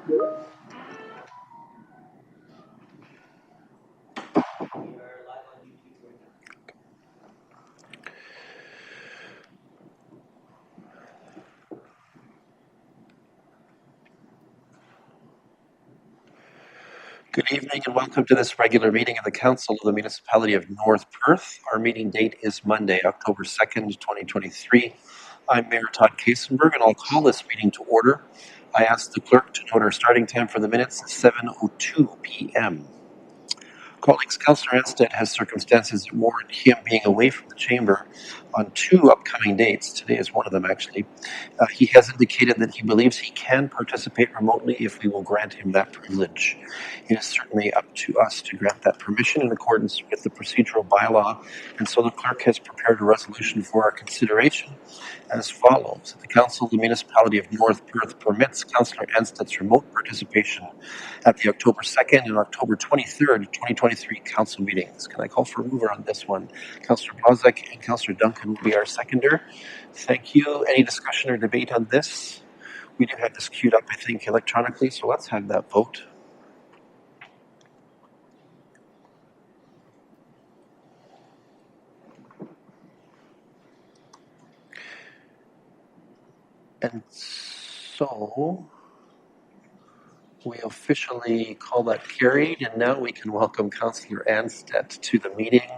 Good evening and welcome to this regular meeting of the Council of the Municipality of North Perth. Our meeting date is Monday, October 2nd, 2023. I'm Mayor Todd Kasenberg and I'll call this meeting to order. I ask the clerk to note our starting time for the minutes at 7:02 p.m. Colleagues, Councillor Anstead has circumstances that warrant him being away from the chamber on two upcoming dates. Today is one of them, actually. He has indicated that he believes he can participate remotely if we will grant him that privilege. It is certainly up to us to grant that permission in accordance with the procedural bylaw, and so the clerk has prepared a resolution for our consideration as follows. The Council of the Municipality of North Perth permits Councillor Anstead's remote participation at the October 2nd and October 23rd, 2023 Council meetings. Can I call for a mover on this one? Councillor Blazek and Councillor Duncan will be our seconder. Thank you. Any discussion or debate on this? We do have this queued up, I think, electronically, so let's have that vote. And so we officially call that carried, and now we can welcome Councillor Anstead to the meeting.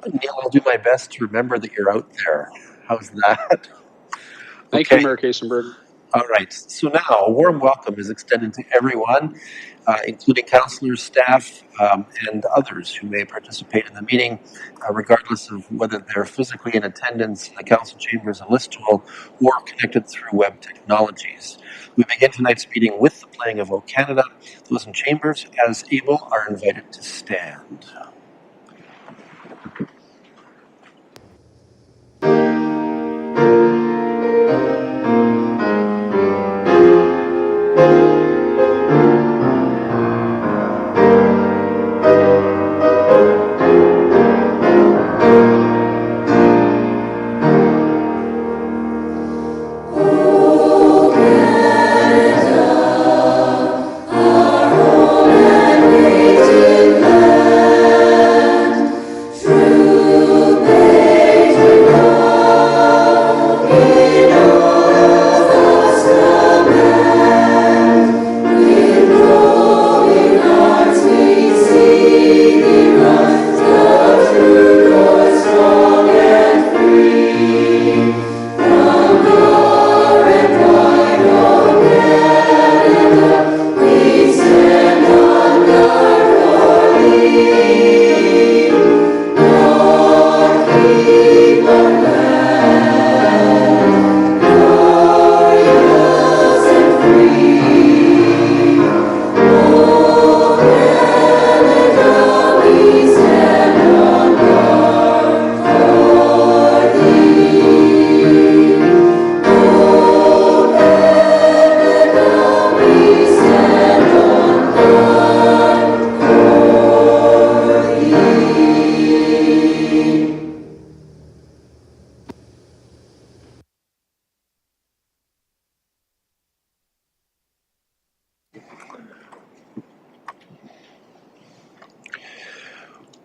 Neil, I'll do my best to remember that you're out there. How's that? Thank you, Mayor Kasenberg. All right. So now a warm welcome is extended to everyone, including councillors, staff, and others who may participate in the meeting, regardless of whether they're physically in attendance in the council chambers of Listowel or connected through web technologies. We begin tonight's meeting with the playing of O Canada. Those in chambers, as able, are invited to stand.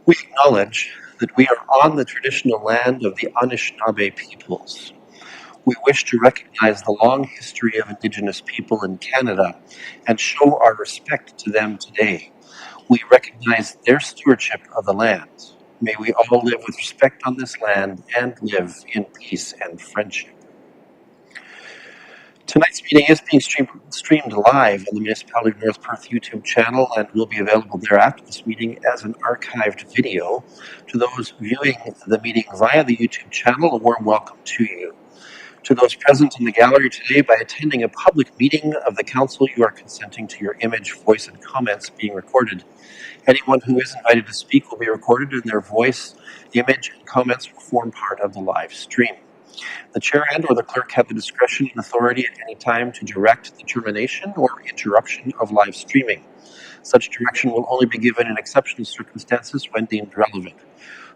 We acknowledge that we are on the traditional land of the Anishinaabe peoples. We wish to recognize the long history of Indigenous people in Canada and show our respect to them today. We recognize their stewardship of the land. May we all live with respect on this land and live in peace and friendship. Tonight's meeting is being streamed live on the Municipality of North Perth YouTube channel and will be available there after this meeting as an archived video. To those viewing the meeting via the YouTube channel, a warm welcome to you. To those present in the gallery today, by attending a public meeting of the Council, you are consenting to your image, voice, and comments being recorded. Anyone who is invited to speak will be recorded, and their voice, image, and comments will form part of the live stream. The chair and or the clerk have the discretion and authority at any time to direct the termination or interruption of live streaming. Such direction will only be given in exceptional circumstances when deemed relevant.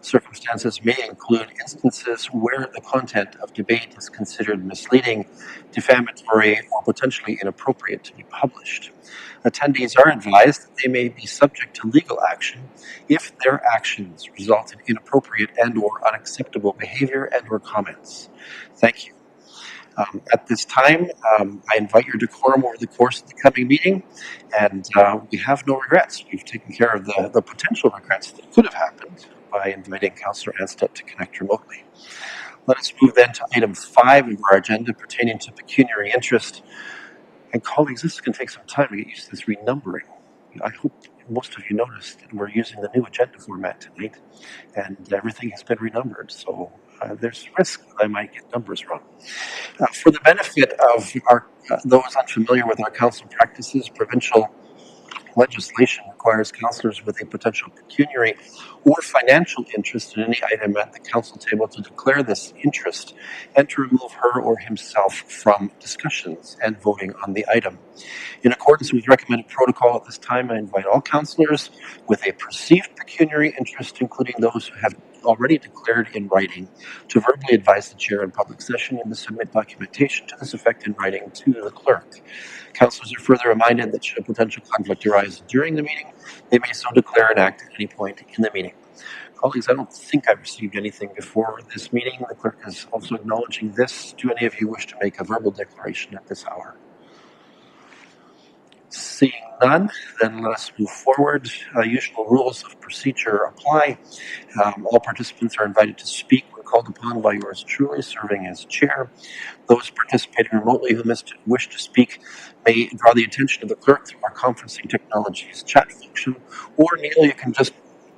Circumstances may include instances where the content of debate is considered misleading, defamatory, or potentially inappropriate to be published. Attendees are advised that they may be subject to legal action if their actions result in inappropriate and/or unacceptable behavior and/or comments. Thank you. At this time, I invite your decorum over the course of the coming meeting, and we have no regrets. We've taken care of the potential regrets that could have happened by inviting Councillor Anstett to connect remotely. Let us move then to item 5 of our agenda pertaining to pecuniary interest. And colleagues, this is going to take some time to get used to this renumbering. I hope most of you noticed that we're using the new agenda format tonight, and everything has been renumbered. So there's risk that I might get numbers wrong. For the benefit of those unfamiliar with our council practices, provincial legislation requires councillors with a potential pecuniary or financial interest in any item at the council table to declare this interest and to remove her or himself from discussions and voting on the item. In accordance with recommended protocol at this time, I invite all councillors with a perceived pecuniary interest, including those who have already declared in writing, to verbally advise the chair in public session and to submit documentation to this effect in writing to the clerk. Councillors are further reminded that should a potential conflict arise during the meeting, they may so declare and act at any point in the meeting. Colleagues, I don't think I've received anything before this meeting. The clerk is also acknowledging this. Do any of you wish to make a verbal declaration at this hour? Seeing none, then let us move forward. Usual rules of procedure apply. All participants are invited to speak when called upon by yours truly, serving as chair. Those participating remotely who wish to speak may draw the attention of the clerk through our conferencing technology's chat function, or Neil, you can just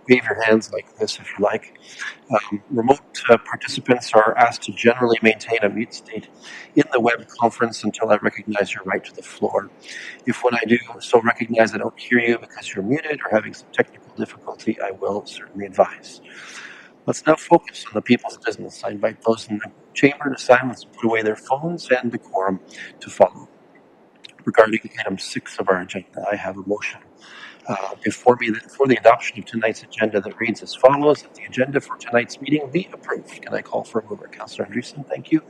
wave your hands like this if you like. Remote participants are asked to generally maintain a mute state in the web conference until I recognize your right to the floor. If when I do so recognize I don't hear you because you're muted or having some technical difficulty, I will certainly advise. Let's now focus on the people's business. I invite those in the chamber to silence and put away their phones and decorum to follow. Regarding item 6 of our agenda, I have a motion before the adoption of tonight's agenda that reads as follows: that the agenda for tonight's meeting be approved. Can I call for a mover? Councillor Andreessen, thank you.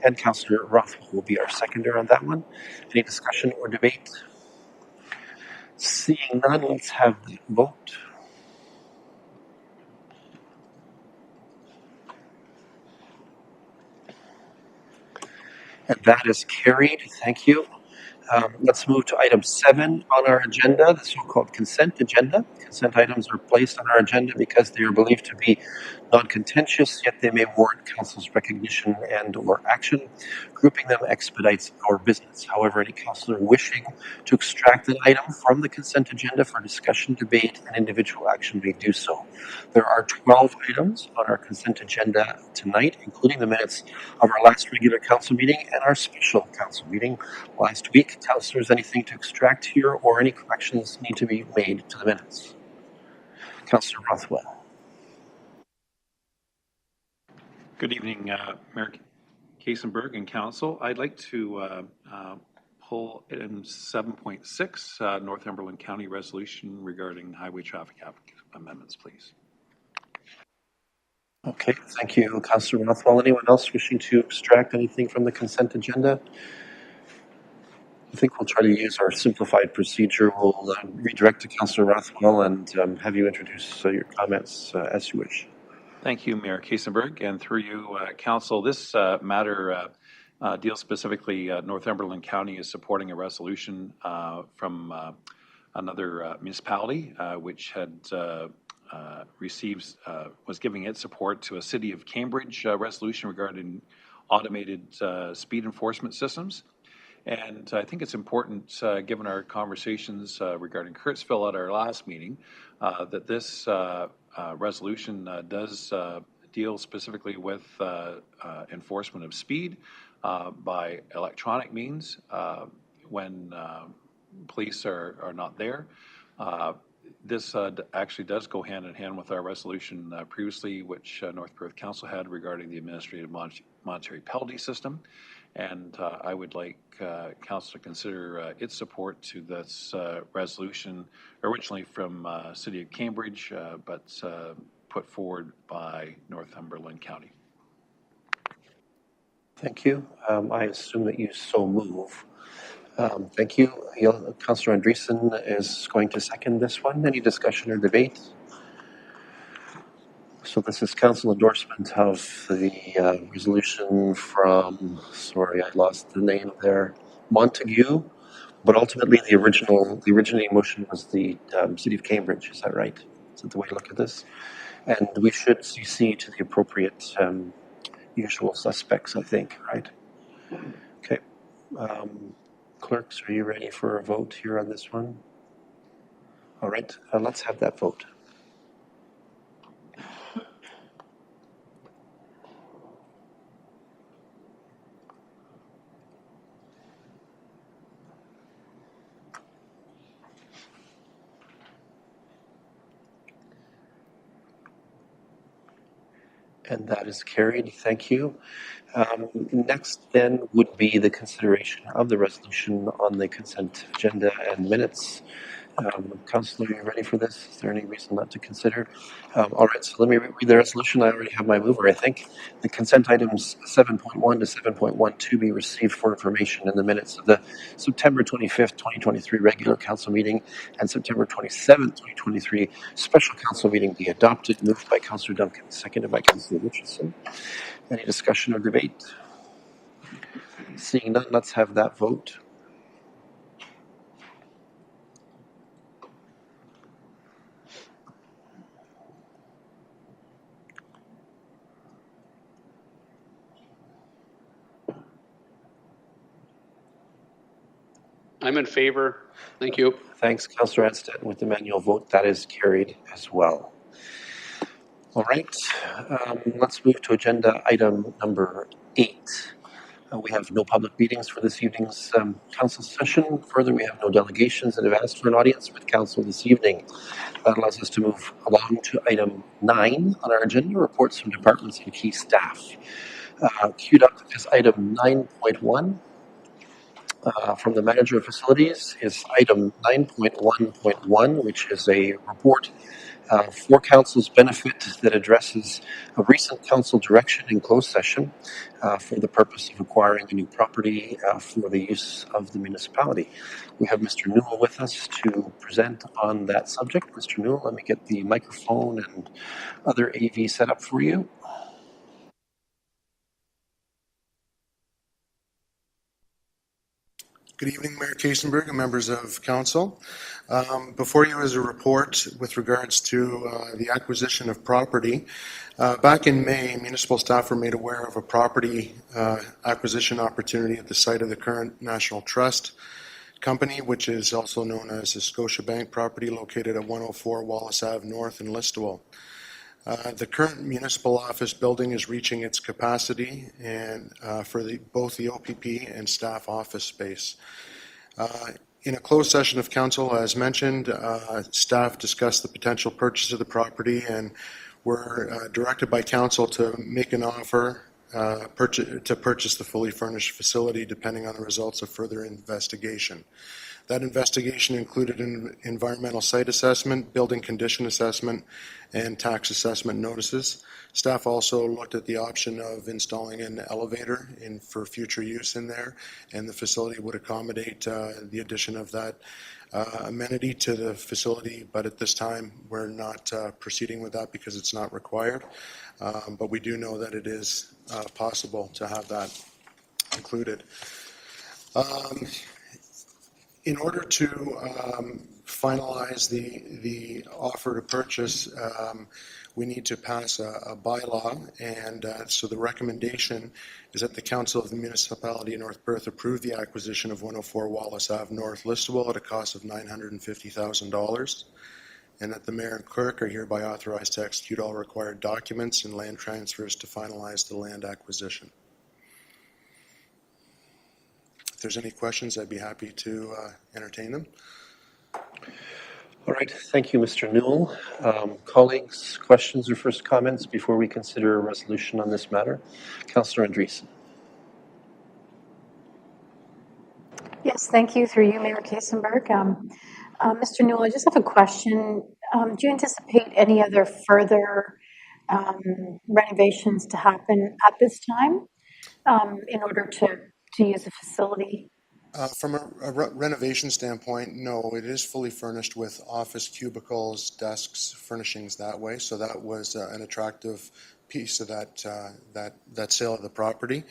And Councillor Rothwell will be our seconder on that one. Any discussion or debate? Seeing none, let's have the vote. And that is carried. Thank you. Let's move to item 7 on our agenda, the so-called consent agenda. Consent items are placed on our agenda because they are believed to be non-contentious, yet they may warrant council's recognition and or action. Grouping them expedites our business. However, any councillor wishing to extract an item from the consent agenda for discussion, debate, and individual action may do so. There are 12 items on our consent agenda tonight, including the minutes of our last regular council meeting and our special council meeting last week. Councillors, anything to extract here or any corrections need to be made to the minutes? Councillor Rothwell. Good evening, Mayor Kaysenberg and Council. I'd like to pull item 7.6, Northumberland County Resolution regarding highway traffic amendments, please. Okay, thank you, Councillor Rothwell. Anyone else wishing to extract anything from the consent agenda? I think we'll try to use our simplified procedure. We'll redirect to Councillor Rothwell and have you introduce your comments as you wish. Thank you, Mayor Kaysenberg, and through you, Council. This matter deals specifically, Northumberland County is supporting a resolution from another municipality which had was giving its support to a City of Cambridge resolution regarding automated speed enforcement systems. And I think it's important, given our conversations regarding Kurtzville at our last meeting, that this resolution does deal specifically with enforcement of speed by electronic means when police are not there. This actually does go hand in hand with our resolution previously, which North Perth Council had regarding the administrative monetary penalty system. And I would like Council to consider its support to this resolution, originally from City of Cambridge, but put forward by Northumberland County. Thank you. I assume that you so move. Thank you. Councillor Andreessen is going to second this one. Any discussion or debate? So this is council endorsement of the resolution from, sorry, I lost the name there, Montague, but ultimately the originating motion was the City of Cambridge. Is that right? Is that the way to look at this? And we should CC to the appropriate usual suspects, I think, right? Okay. Clerks, are you ready for a vote here on this one? All right, let's have that vote. And that is carried. Thank you. Next, then, would be the consideration of the resolution on the consent agenda and minutes. Councillor, are you ready for this? Is there any reason not to consider? All right, so let me read the resolution. I already have my mover, I think. The consent items 7.1 to 7.12 be received for information in the minutes of the September 25th, 2023 regular council meeting and September 27th, 2023 special council meeting be adopted. Moved by Councillor Duncan, seconded by Councillor Richardson. Any discussion or debate? Seeing none, let's have that vote. I'm in favor. Thank you. Thanks, Councillor Anstead. With the manual vote, that is carried as well. All right, let's move to agenda item number 8. We have no public meetings for this evening's council session. Further, we have no delegations that have asked for an audience with council this evening. That allows us to move along to item 9 on our agenda, reports from departments and key staff. Queued up is item 9.1. From the manager of facilities is item 9.1.1, which is a report for council's benefit that addresses a recent council direction in closed session for the purpose of acquiring a new property for the use of the municipality. We have Mr. Newell with us to present on that subject. Mr. Newell, let me get the microphone and other AV set up for you. Good evening, Mayor Kaysenberg and members of council. Before you is a report with regards to the acquisition of property. Back in May, municipal staff were made aware of a property acquisition opportunity at the site of the current National Trust Company, which is also known as the Scotiabank property located at 104 Wallace Ave North in Listowel. The current municipal office building is reaching its capacity and for both the OPP and staff office space. In a closed session of council, as mentioned, staff discussed the potential purchase of the property and were directed by council to make an offer to purchase the fully furnished facility depending on the results of further investigation. That investigation included an environmental site assessment, building condition assessment, and tax assessment notices. Staff also looked at the option of installing an elevator for future use in there, and the facility would accommodate the addition of that amenity to the facility, but at this time we're not proceeding with that because it's not required. But we do know that it is possible to have that included. In order to finalize the offer to purchase, we need to pass a bylaw, and so the recommendation is that the Council of the Municipality of North Perth approve the acquisition of 104 Wallace Ave North Listowel at a cost of $950,000, and that the Mayor and Clerk are hereby authorized to execute all required documents and land transfers to finalize the land acquisition. If there's any questions, I'd be happy to entertain them. All right, thank you, Mr. Newell. Colleagues, questions or first comments before we consider a resolution on this matter? Councillor Andreessen. Yes, thank you. Through you, Mayor Kaysenberg. Mr. Newell, I just have a question. Do you anticipate any other further renovations to happen at this time in order to use the facility? From a renovation standpoint, no, it is fully furnished with office cubicles, desks, furnishings that way. So that was an attractive piece of that sale of the property.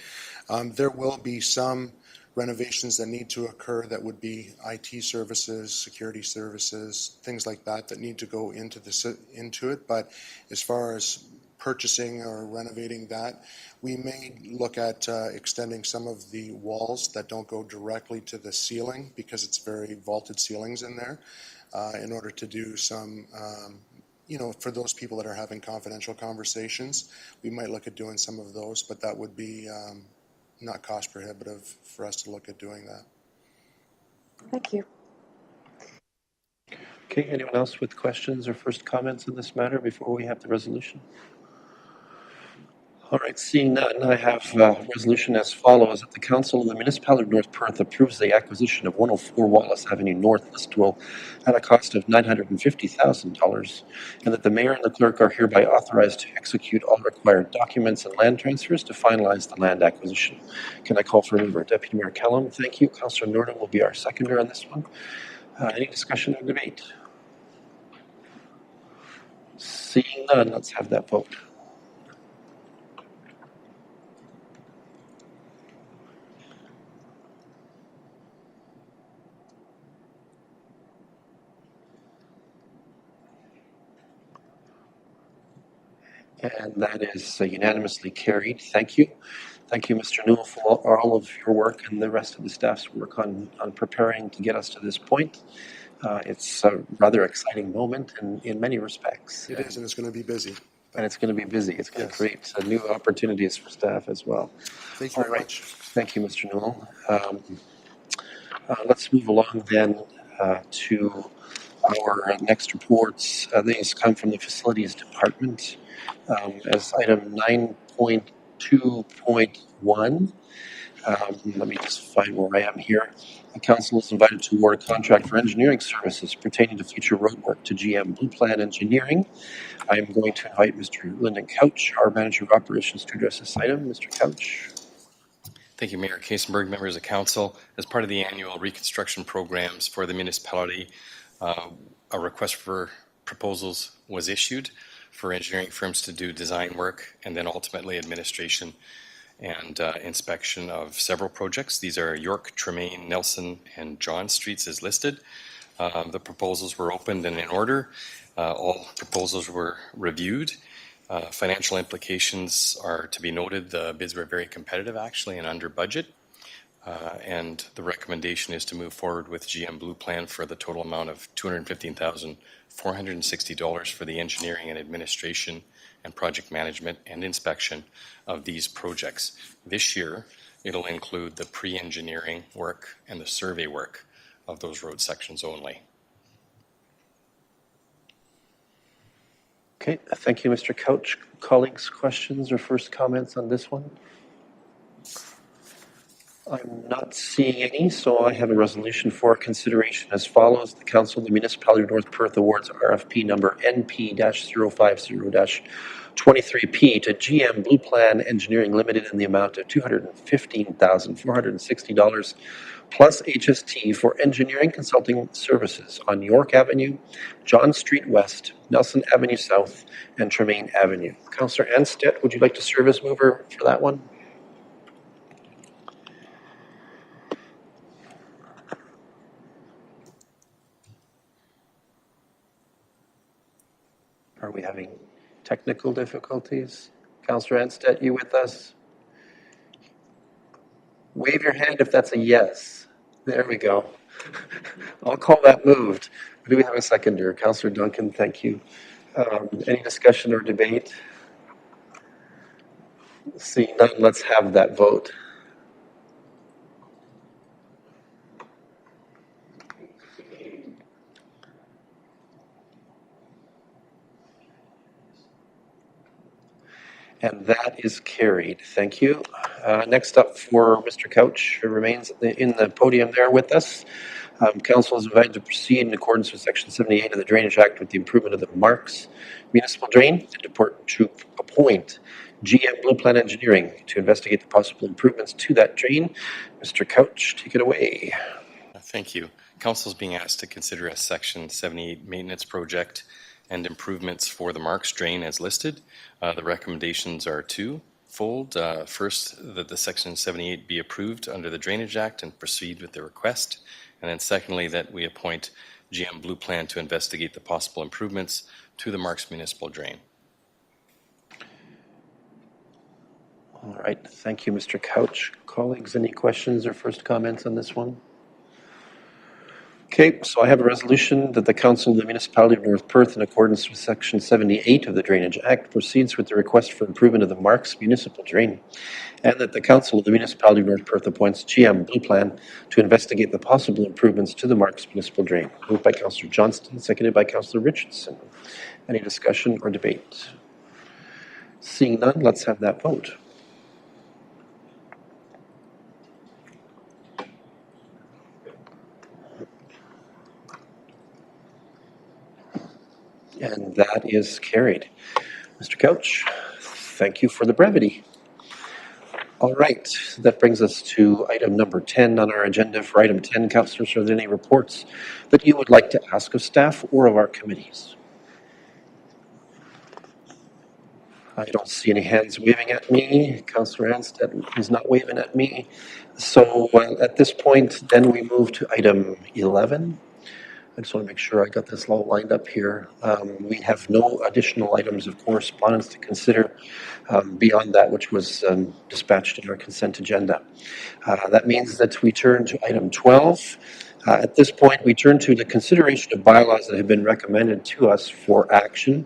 There will be some renovations that need to occur that would be IT services, security services, things like that need to go into it. But as far as purchasing or renovating that, we may look at extending some of the walls that don't go directly to the ceiling because it's very vaulted ceilings in there in order to do some, for those people that are having confidential conversations, we might look at doing some of those, but that would be not cost prohibitive for us to look at doing that. Thank you. Okay, anyone else with questions or first comments on this matter before we have the resolution? All right, seeing none, I have a resolution as follows: that the Council of the Municipality of North Perth approves the acquisition of 104 Wallace Avenue North, Listowel, at a cost of $950,000, and that the mayor and the clerk are hereby authorized to execute all required documents and land transfers to finalize the land acquisition. Can I call for a mover? Deputy Mayor Callum, thank you. Councillor Nordin will be our seconder on this one. Any discussion or debate? Seeing none, let's have that vote. And that is unanimously carried. Thank you. Thank you, Mr. Newell, for all of your work and the rest of the staff's work on preparing to get us to this point. It's a rather exciting moment in many respects. It is, and it's going to be busy. And it's going to be busy. It's going to Yes. create new opportunities for staff as well. Thank you All very right. much. Thank you, Mr. Newell. Let's move along then to our next reports. These come from the Facilities Department. As item 9.2.1, let me just find where I am here. The council is invited to award a contract for engineering services pertaining to future roadwork to GM Blue Plan Engineering. I am going to invite Mr. Lyndon Couch, our Manager of Operations, to address this item. Mr. Couch. Thank you, Mayor Kasenberg, members of council. As part of the annual reconstruction programs for the municipality, a request for proposals was issued for engineering firms to do design work and then ultimately administration and inspection of several projects. These are York, Tremaine, Nelson, and John Streets as listed. The proposals were opened and in order. All proposals were reviewed. Financial implications are to be noted. The bids were very competitive, actually, and under budget. And the recommendation is to move forward with GM Blue Plan for the total amount of $215,460 for the engineering and administration and project management and inspection of these projects. This year, it'll include the pre-engineering work and the survey work of those road sections only. Okay, thank you, Mr. Couch. Colleagues, questions or first comments on this one? I'm not seeing any, so I have a resolution for consideration as follows. The Council of the Municipality of North Perth awards RFP number NP-050-23P to GM Blue Plan Engineering Limited in the amount of $215,460 plus HST for engineering consulting services on York Avenue, John Street West, Nelson Avenue South, and Tremaine Avenue. Councillor Anstett, would you like to serve as mover for that one? Are we having technical difficulties? Councillor Anstett, you with us? Wave your hand if that's a yes. There we go. I'll call that moved. Do we have a seconder? Councillor Duncan, thank you. Any discussion or debate? Seeing none, let's have that vote. And that is carried. Thank you. Next up for Mr. Couch, who remains in the podium there with us. Council is invited to proceed in accordance with Section 78 of the Drainage Act with the improvement of the Marks Municipal Drain and to appoint GM Blue Plan Engineering to investigate the possible improvements to that drain. Mr. Couch, take it away. Thank you. Council is being asked to consider a Section 78 maintenance project and improvements for the Marks Drain as listed. The recommendations are twofold. First, that the Section 78 be approved under the Drainage Act and proceed with the request. And then secondly, that we appoint GM Blue Plan to investigate the possible improvements to the Marks Municipal Drain. All right, thank you, Mr. Couch. Colleagues, any questions or first comments on this one? Okay, so I have a resolution that the Council of the Municipality of North Perth, in accordance with Section 78 of the Drainage Act, proceeds with the request for improvement of the Marks Municipal Drain, and that the Council of the Municipality of North Perth appoints GM Blue Plan to investigate the possible improvements to the Marks Municipal Drain. Moved by Councillor Johnston, seconded by Councillor Richardson. Any discussion or debate? Seeing none, let's have that vote. And that is carried. Mr. Couch, thank you for the brevity. All right, that brings us to item number 10 on our agenda. For item 10, councillors, are there any reports that you would like to ask of staff or of our committees? I don't see any hands waving at me. Councillor Anstead is not waving at me. So at this point, then we move to item 11. I just want to make sure I got this all lined up here. We have no additional items of correspondence to consider beyond that which was dispatched in our consent agenda. That means that we turn to item 12. At this point, we turn to the consideration of bylaws that have been recommended to us for action.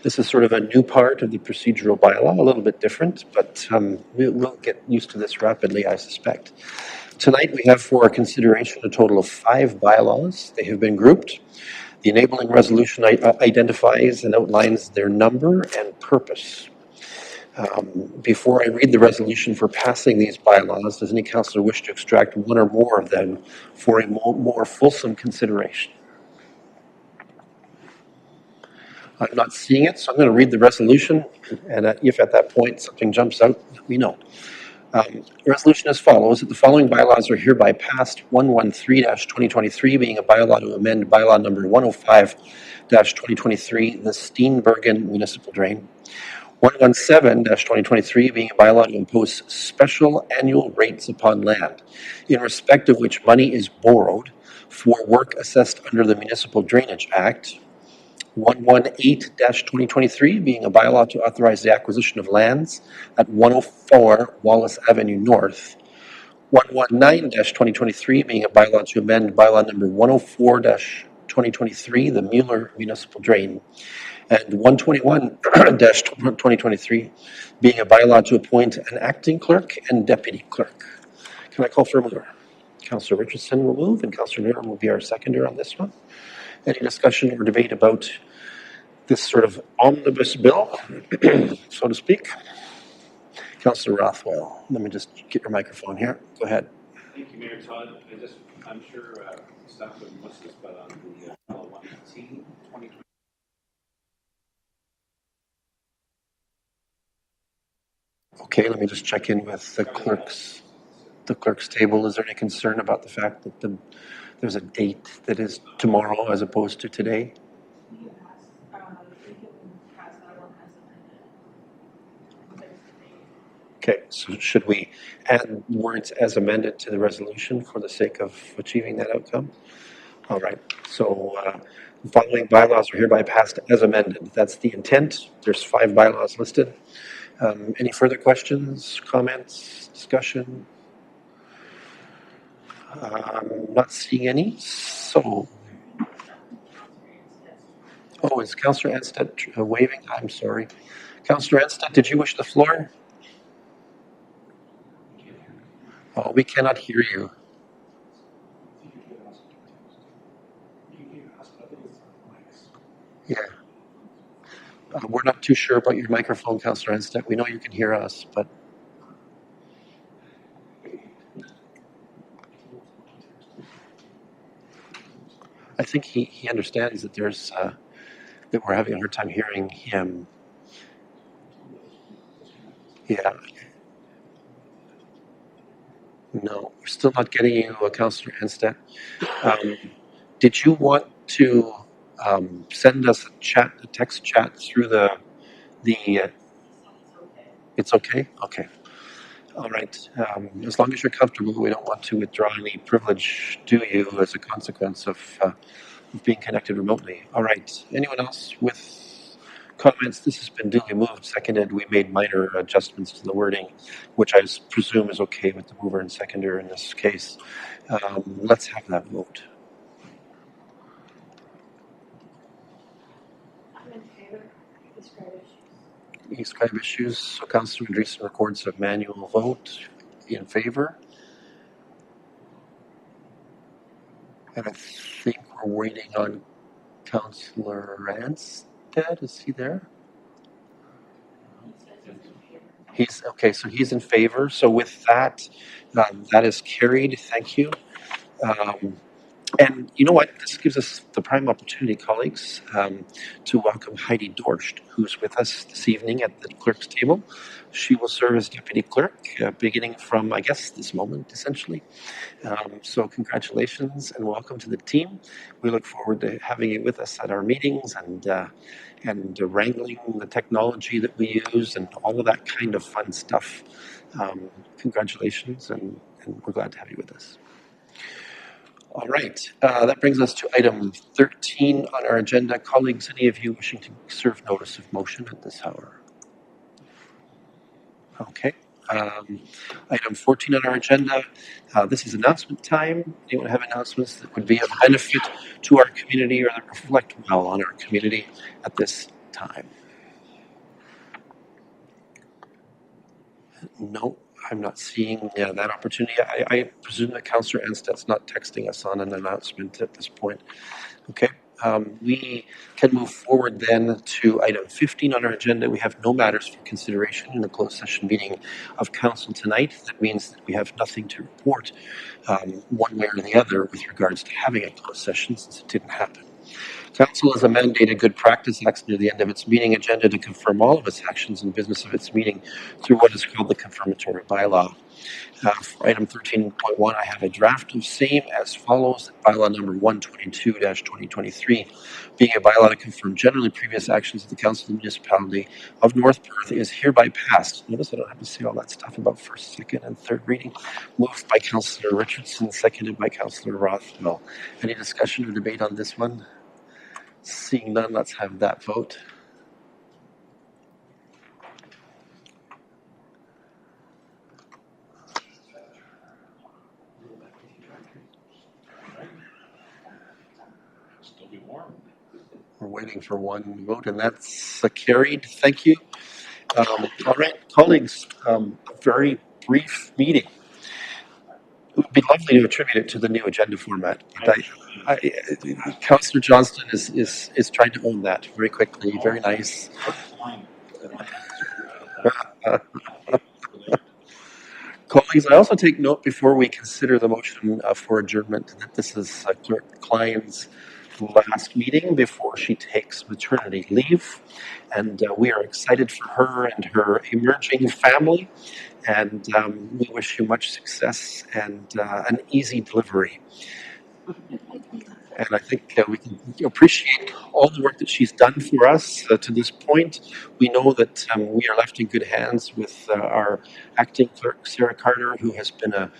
This is sort of a new part of the procedural bylaw, a little bit different, but we'll get used to this rapidly, I suspect. Tonight, we have for our consideration a total of 5 bylaws. They have been grouped. The enabling resolution identifies and outlines their number and purpose. Before I read the resolution for passing these bylaws, does any councillor wish to extract one or more of them for a more fulsome consideration? I'm not seeing it, so I'm going to read the resolution, and if at that point something jumps out, let me know. Resolution as follows, that the following bylaws are hereby passed. 113-2023 being a bylaw to amend bylaw number 105-2023, the Steenbergen Municipal Drain. 117-2023 being a bylaw to impose special annual rates upon land, in respect of which money is borrowed for work assessed under the Municipal Drainage Act. 118-2023 being a bylaw to authorize the acquisition of lands at 104 Wallace Avenue North. 119-2023 being a bylaw to amend bylaw number 104-2023, the Mueller Municipal Drain. And 121-2023 being a bylaw to appoint an acting clerk and deputy clerk. Can I call for a mover? Councillor Richardson will move, and Councillor Nairn will be our seconder on this one. Any discussion or debate about this sort of omnibus bill, so to speak? Councillor Rothwell, let me just get your microphone here. Go ahead. Thank you, Mayor Todd. I'm sure staff would miss this, but on the 118, 2020. Okay, let me just check in with the clerk's table. Is there any concern about the fact that there's a date that is tomorrow as opposed to today? Okay, so should we add words as amended to the resolution for the sake of achieving that outcome? All right, so the following bylaws are hereby passed as amended. That's the intent. There's 5 bylaws listed. Any further questions, comments, discussion? Not seeing any. So, is Councillor Anstead waving? I'm sorry. Councillor Anstead, did you wish the floor? Oh, we cannot hear you. Yeah. We're not too sure about your microphone, Councillor Anstead. We know you can hear us, but... think he understands that there's that we're having a hard time hearing him. Yeah. No, we're still not getting you, Councillor Anstead. Did you want to send us a text chat through the? It's okay. Okay. All right. As long as you're comfortable, we don't want to withdraw any privilege to you as a consequence of being connected remotely. All right. Anyone else with comments? This has been duly moved, seconded. We made minor adjustments to the wording, which I presume is okay with the mover and seconder in this case. Let's have that vote. I'm in favor. Describe issues. So Councillor Andreessen records a manual vote in favor. And I think we're waiting on Councillor Anstead. Is he there? He's okay. So he's in favor. So with that, that is carried. Thank you. And you know what? This gives us the prime opportunity, colleagues, to welcome Heidi Dorst, who's with us this evening at the clerk's table. She will serve as deputy clerk, beginning from, I guess, this moment, essentially. So congratulations and welcome to the team. We look forward to having you with us at our meetings and wrangling the technology that we use and all of that kind of fun stuff. Congratulations, and we're glad to have you with us. All right, that brings us to item 13 on our agenda. Colleagues, any of you wishing to serve notice of motion at this hour? Okay. Item 14 on our agenda. This is announcement time. Anyone have announcements that would be of benefit to our community or that reflect well on our community at this time? No. I'm not seeing that opportunity. I presume that Councillor Ansted's not texting us on an announcement at this point. Okay. We can move forward then to item 15 on our agenda. We have no matters for consideration in the closed session meeting of Council tonight. That means that we have nothing to report one way or the other with regards to having a closed session since it didn't happen. Council has a mandated good practice act near the end of its meeting agenda to confirm all of its actions and business of its meeting through what is called the confirmatory bylaw. For item 13.1, I have a draft of same as follows. Bylaw number 122-2023, being a bylaw to confirm generally previous actions of the Council of the Municipality of North Perth, is hereby passed. Notice I don't have to say all that stuff about first, second, and third reading. Moved by Councillor Richardson, seconded by Councillor Rothwell. Any discussion or debate on this one? Seeing none, let's have that vote. We're waiting for one vote, and that's carried. Thank you. All right, colleagues, a very brief meeting. It would be lovely to attribute it to the new agenda format. But Councillor Johnston is trying to own that very quickly. Very nice. Colleagues, I also take note before we consider the motion for adjournment that this is Clerk Klein's last meeting before she takes maternity leave. And we are excited for her and her emerging family. And we wish you much success and an easy delivery. And I think we can appreciate all the work that she's done for us to this point. We know that we are left in good hands with our acting clerk, Sarah Carter, who has been a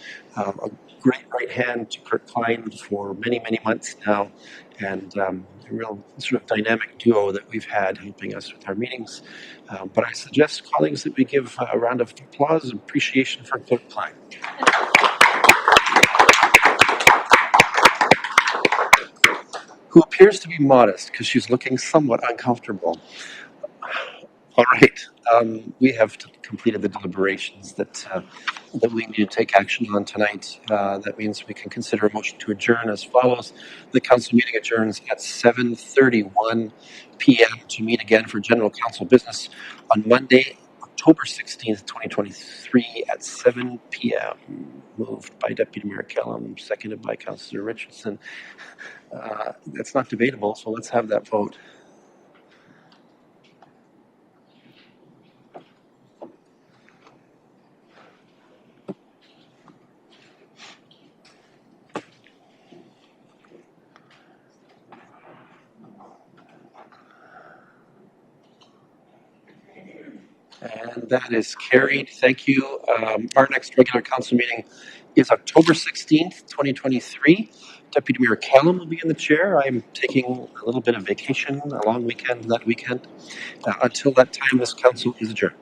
great right hand to Clerk Klein for many, many months now, and a real sort of dynamic duo that we've had helping us with our meetings. But I suggest, colleagues, that we give a round of applause and appreciation for Clerk Klein. Who appears to be modest because she's looking somewhat uncomfortable. All right, we have completed the deliberations that we need to take action on tonight. That means we can consider a motion to adjourn as follows. The council meeting adjourns at 7:31 p.m. to meet again for general council business on Monday, October 16th, 2023 at 7 p.m. Moved by Deputy Mayor Kellum, seconded by Councillor Richardson. That's not debatable, so let's have that vote. And that is carried. Thank you. Our next regular council meeting is October 16th, 2023. Deputy Mayor Callum will be in the chair. I'm taking a little bit of vacation, a long weekend that weekend. Until that time, this council is adjourned.